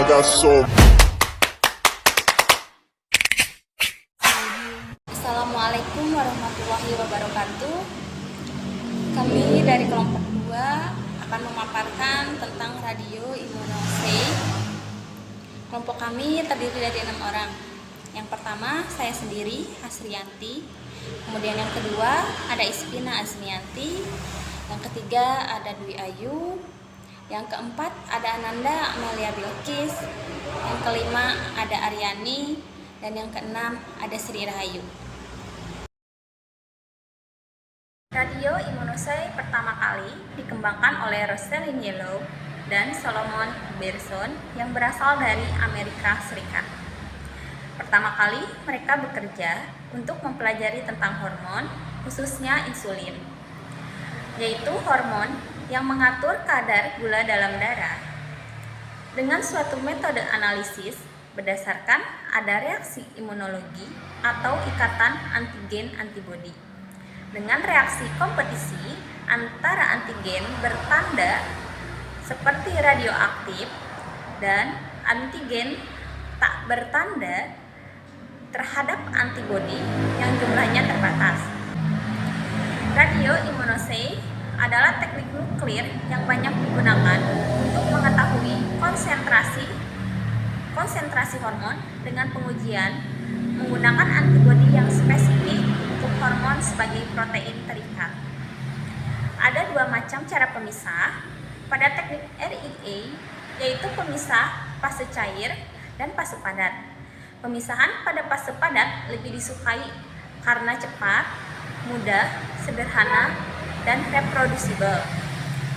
got so. Assalamualaikum warahmatullahi wabarakatuh. Kami dari kelompok 2 akan memaparkan tentang radio Immunosay. Kelompok kami terdiri dari 6 orang. Yang pertama saya sendiri, Hasriyanti. Kemudian yang kedua ada Ispina Azmianti. Yang ketiga ada Dwi Ayu. Yang keempat ada Ananda Amelia Bilkis. Yang kelima ada Aryani. Dan yang keenam ada Sri Rahayu. Radio Immunosay pertama kali dikembangkan oleh Rosalind Yellow dan Solomon Berson yang berasal dari Amerika Serikat. Pertama kali mereka bekerja untuk mempelajari tentang hormon, khususnya insulin, yaitu hormon yang mengatur kadar gula dalam darah. Dengan suatu metode analisis berdasarkan ada reaksi imunologi atau ikatan antigen-antibodi. Dengan reaksi kompetisi antara antigen bertanda seperti radioaktif dan antigen tak bertanda terhadap antibodi yang jumlahnya terbatas. Radio Immunosay adalah teknik nuklir yang banyak digunakan untuk mengetahui konsentrasi hormon dengan pengujian menggunakan antibodi yang spesifik untuk hormon sebagai protein terikat. Ada 2 macam cara pemisah pada teknik RIA, yaitu pemisah fase cair dan fase padat. Pemisahan pada fase padat lebih disukai karena cepat, mudah, sederhana, dan reproducible.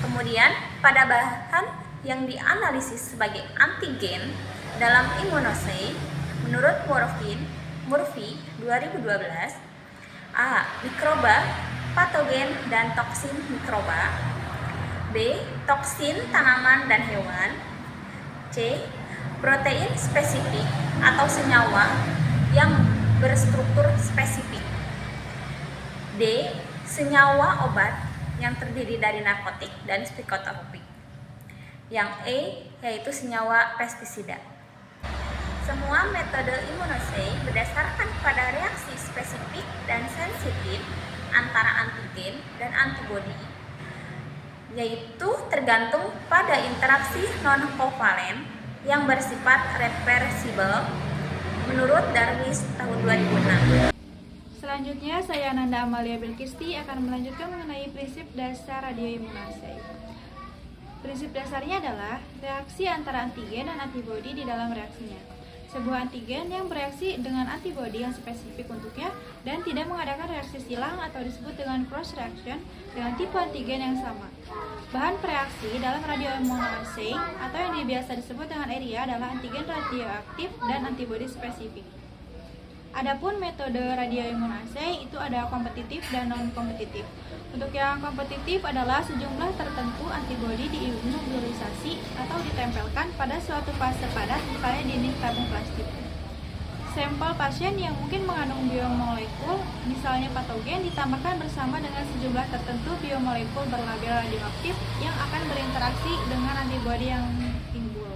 Kemudian pada bahan yang dianalisis sebagai antigen dalam Immunosay, menurut Murphy 2012, A. Mikroba, patogen dan toksin mikroba. B. Toksin tanaman dan hewan. C. Protein spesifik atau senyawa yang berstruktur spesifik. D. Senyawa obat yang terdiri dari narkotik dan psikotropik. Yang E yaitu senyawa pestisida. Semua metode Immunosay berdasarkan pada reaksi spesifik dan sensitif antara antigen dan antibodi, yaitu tergantung pada interaksi non-kovalen yang bersifat reversibel menurut Darwis tahun 2006. Selanjutnya, saya Ananda Amalia Bilkisti akan melanjutkan mengenai prinsip dasar radio Immunosay. Prinsip dasarnya adalah reaksi antara antigen dan antibodi di dalam reaksinya. Sebuah antigen yang bereaksi dengan antibodi yang spesifik untuknya dan tidak mengadakan reaksi silang atau disebut dengan cross reaction dengan tipe antigen yang sama. Bahan pereaksi dalam radio Immunosay atau yang biasa disebut dengan RIA adalah antigen radioaktif dan antibodi spesifik. Adapun metode radio Immunosay itu ada kompetitif dan non-kompetitif. Untuk yang kompetitif adalah sejumlah tertentu antibodi diimobilisasi atau ditempelkan pada suatu fase padat, misalnya dinding tabung plastik. Sampel pasien yang mungkin mengandung biomolekul, misalnya patogen, ditambahkan bersama dengan sejumlah tertentu biomolekul berlabel radioaktif yang akan berinteraksi dengan antibodi yang timbul.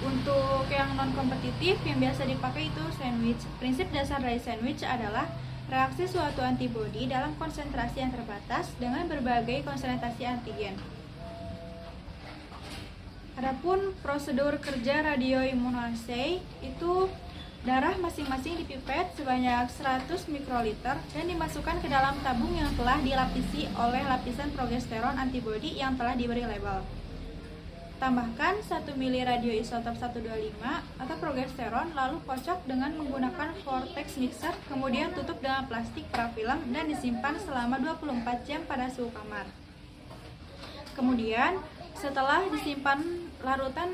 Untuk yang non-kompetitif yang biasa dipakai itu sandwich. Prinsip dasar dari sandwich adalah reaksi suatu antibodi dalam konsentrasi yang terbatas dengan berbagai konsentrasi antigen. Adapun prosedur kerja radio Immunosay itu darah masing-masing dipipet sebanyak 100 mikroliter dan dimasukkan ke dalam tabung yang telah dilapisi oleh lapisan progesteron antibodi yang telah diberi label. Tambahkan 1 mili radioisotop 125 atau progesteron, lalu kocok dengan menggunakan vortex mixer, kemudian tutup dengan plastik parafilm dan disimpan selama 24 jam pada suhu kamar. Kemudian, setelah disimpan, larutan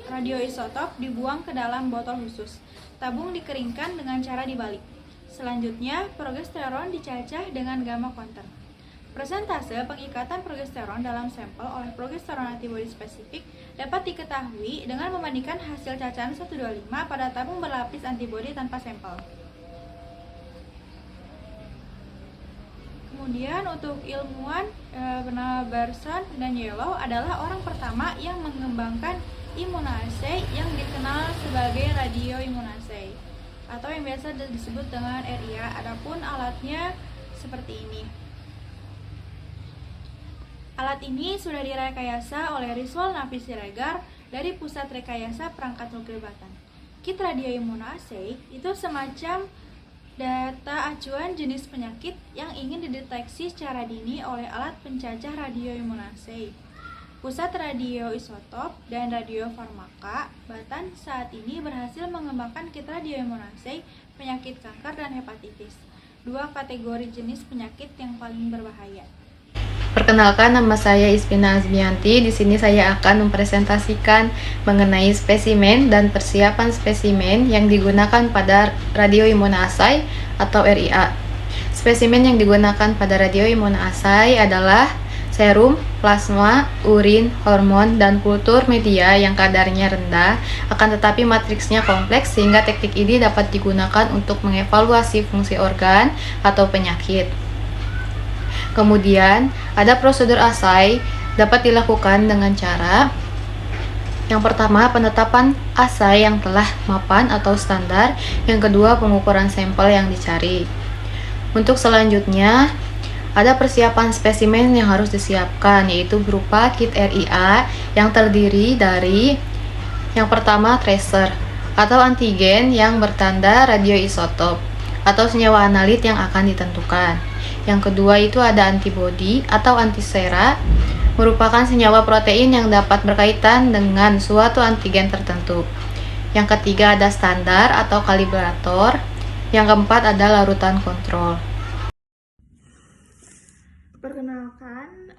radioisotop dibuang ke dalam botol khusus. Tabung dikeringkan dengan cara dibalik. Selanjutnya, progesteron dicacah dengan gamma counter. Persentase pengikatan progesteron dalam sampel oleh progesteron antibodi spesifik dapat diketahui dengan membandingkan hasil cacahan 125 pada tabung berlapis antibodi tanpa sampel. Kemudian untuk ilmuwan bernama Berson dan Yellow adalah orang pertama yang mengembangkan Immunassay yang dikenal sebagai radioimmunassay atau yang biasa disebut dengan RIA. Adapun alatnya seperti ini. Alat ini sudah direkayasa oleh Rizwan Nafis Siregar dari Pusat Rekayasa Perangkat Nuklir Batan. Kit radioimmunassay itu semacam data acuan jenis penyakit yang ingin dideteksi secara dini oleh alat pencacah radioimmunassay. Pusat Radioisotop dan Radiofarmaka Batan saat ini berhasil mengembangkan kit radioimmunassay penyakit kanker dan hepatitis, dua kategori jenis penyakit yang paling berbahaya. Perkenalkan, nama saya Ispina Azmianti. Di sini saya akan mempresentasikan mengenai spesimen dan persiapan spesimen yang digunakan pada radioimmunassay atau RIA. Spesimen yang digunakan pada radioimmunassay adalah serum, plasma, urin, hormon, dan kultur media yang kadarnya rendah, akan tetapi matriksnya kompleks sehingga teknik ini dapat digunakan untuk mengevaluasi fungsi organ atau penyakit. Kemudian, ada prosedur assay dapat dilakukan dengan cara yang pertama, penetapan assay yang telah mapan atau standar. Yang kedua, pengukuran sampel yang dicari. Untuk selanjutnya, ada persiapan spesimen yang harus disiapkan, yaitu berupa kit RIA yang terdiri dari yang pertama, tracer atau antigen yang bertanda radioisotop atau senyawa analit yang akan ditentukan. Yang kedua itu ada antibodi atau antisera, merupakan senyawa protein yang dapat berkaitan dengan suatu antigen tertentu. Yang ketiga ada standar atau kalibrator. Yang keempat ada larutan kontrol. Perkenalkan,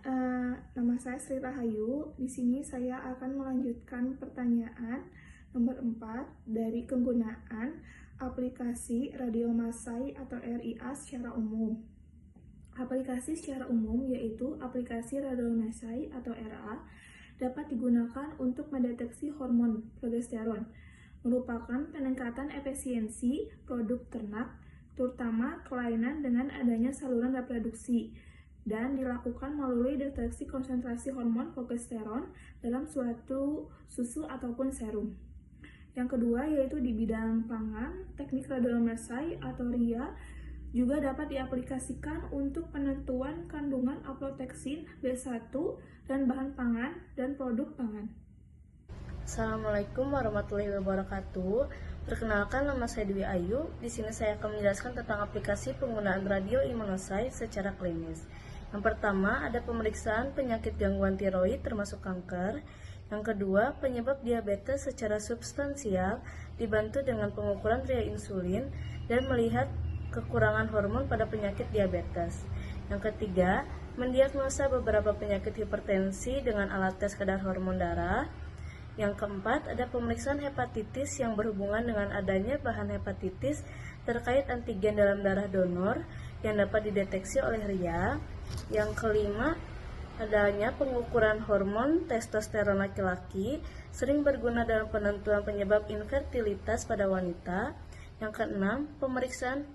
nama saya Sri Rahayu. Di sini saya akan melanjutkan pertanyaan nomor 4 dari kegunaan aplikasi radioimmunassay atau RIA secara umum. Aplikasi secara umum yaitu aplikasi radioimmunassay atau RA dapat digunakan untuk mendeteksi hormon progesteron, merupakan peningkatan efisiensi produk ternak, terutama kelainan dengan adanya saluran reproduksi, dan dilakukan melalui deteksi konsentrasi hormon progesteron dalam suatu susu ataupun serum. Yang kedua yaitu di bidang pangan, teknik radioimmunassay atau RIA juga dapat diaplikasikan untuk penentuan kandungan aflatoxin B1 dan bahan pangan dan produk pangan. Assalamualaikum warahmatullahi wabarakatuh. Perkenalkan, nama saya Dwi Ayu. Di sini saya akan menjelaskan tentang aplikasi penggunaan radioimmunassay secara klinis. Yang pertama, ada pemeriksaan penyakit gangguan tiroid termasuk kanker. Yang kedua, penyebab diabetes secara substansial dibantu dengan pengukuran rea insulin dan melihat kekurangan hormon pada penyakit diabetes. Yang ketiga, mendiagnosa beberapa penyakit hipertensi dengan alat tes kadar hormon darah. Yang keempat, ada pemeriksaan hepatitis yang berhubungan dengan adanya bahan hepatitis terkait antigen dalam darah donor yang dapat dideteksi oleh RIA. Yang kelima, adanya pengukuran hormon testosteron laki-laki sering berguna dalam penentuan penyebab infertilitas pada wanita. Yang keenam, pemeriksaan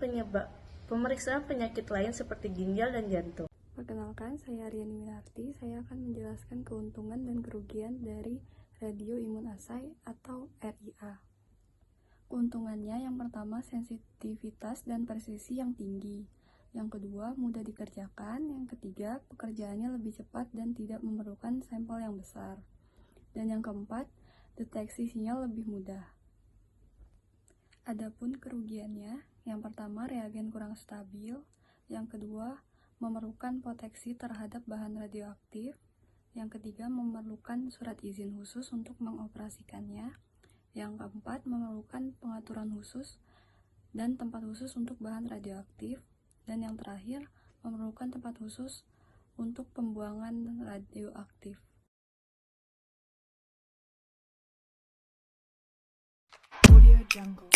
penyakit lain seperti ginjal dan jantung. Perkenalkan, saya Aryani Winarti. Saya akan menjelaskan keuntungan dan kerugian dari radioimmunassay atau RIA. Keuntungannya yang pertama, sensitivitas dan presisi yang tinggi. Yang kedua, mudah dikerjakan. Yang ketiga, pekerjaannya lebih cepat dan tidak memerlukan sampel yang besar. Dan yang keempat, deteksi sinyal lebih mudah. Adapun kerugiannya, yang pertama reagen kurang stabil, yang kedua memerlukan proteksi terhadap bahan radioaktif, yang ketiga memerlukan surat izin khusus untuk mengoperasikannya, yang keempat memerlukan pengaturan khusus dan tempat khusus untuk bahan radioaktif, dan yang terakhir memerlukan tempat khusus untuk pembuangan radioaktif. Audio Jungle.